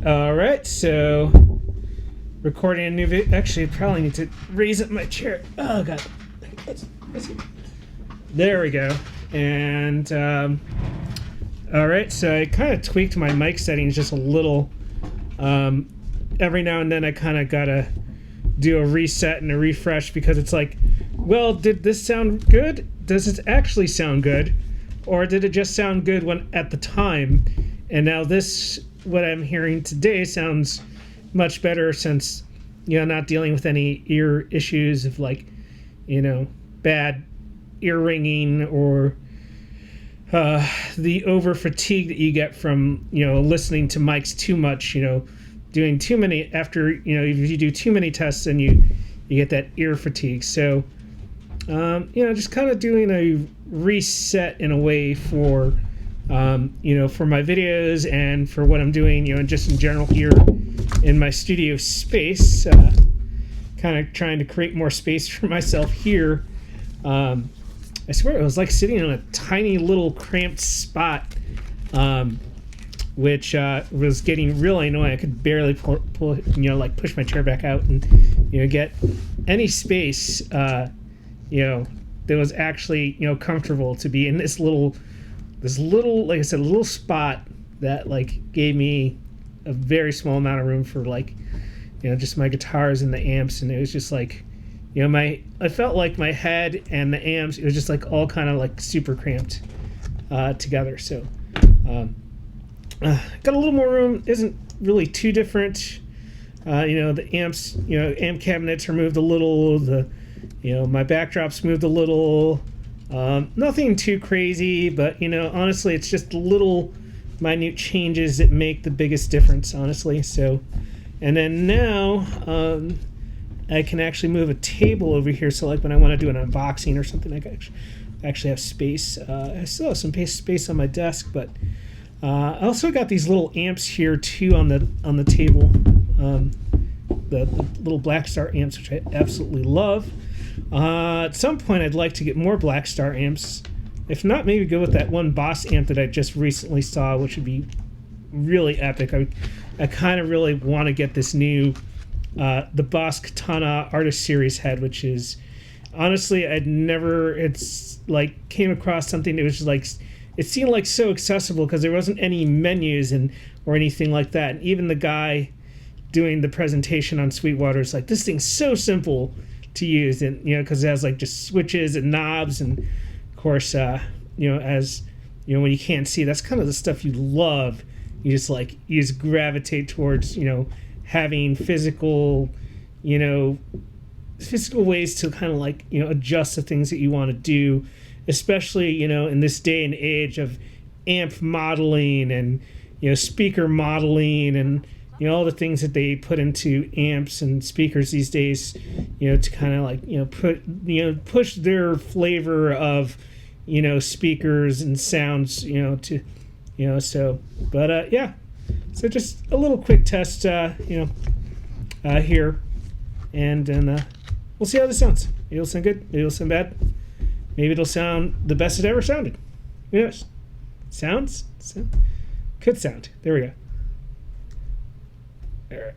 All right, so recording a new video. Actually, probably need to raise up my chair. Oh god. Let's see. There we go. And all right, so I kind of tweaked my mic settings just a little. Every now and then, I kind of gotta do a reset and a refresh because it's like, well, did this sound good? Does it actually sound good, or did it just sound good when at the time? And now this, what I'm hearing today, sounds much better since, not dealing with any ear issues of like, bad ear ringing or the over fatigue that you get from, listening to mics too much, doing too many after, if you do too many tests and you get that ear fatigue. So, just kind of doing a reset in a way for, for my videos and for what I'm doing, and just in general here in my studio space, kind of trying to create more space for myself here. I swear it was like sitting in a tiny little cramped spot, which was getting really annoying. I could barely pull push my chair back out and, get any space, that was actually, comfortable to be in this little, like I said, little spot that like gave me a very small amount of room for like, just my guitars and the amps. And it was just like, I felt like my head and the amps, it was just like all kind of like super cramped together. So got a little more room. Isn't really too different. The amps, amp cabinets are moved a little. The, my backdrops moved a little. Nothing too crazy, but honestly, it's just little minute changes that make the biggest difference, honestly. So, and then now I can actually move a table over here. So like when I want to do an unboxing or something, I can actually have space. I still have some space on my desk, but I also got these little amps here too on the table. The little Blackstar amps, which I absolutely love. At some point, I'd like to get more Blackstar amps. If not, maybe go with that one Boss amp that I just recently saw, which would be really epic. I kind of really want to get this new, the Boss Katana Artist Series head, which is, honestly, it's like came across something that was just like, it seemed like so accessible because there wasn't any menus or anything like that. And even the guy doing the presentation on Sweetwater is like, this thing's so simple to use, and because it has like just switches and knobs, and of course as when you can't see, that's kind of the stuff you love. You just gravitate towards having physical ways to kind of like adjust the things that you want to do, especially in this day and age of amp modeling and speaker modeling and all the things that they put into amps and speakers these days, to kind of like, push their flavor of, speakers and sounds, to, so, but, yeah. So just a little quick test, here. And then, we'll see how this sounds. Maybe it'll sound good. Maybe it'll sound bad. Maybe it'll sound the best it ever sounded. Who knows? Could sound. There we go. All right.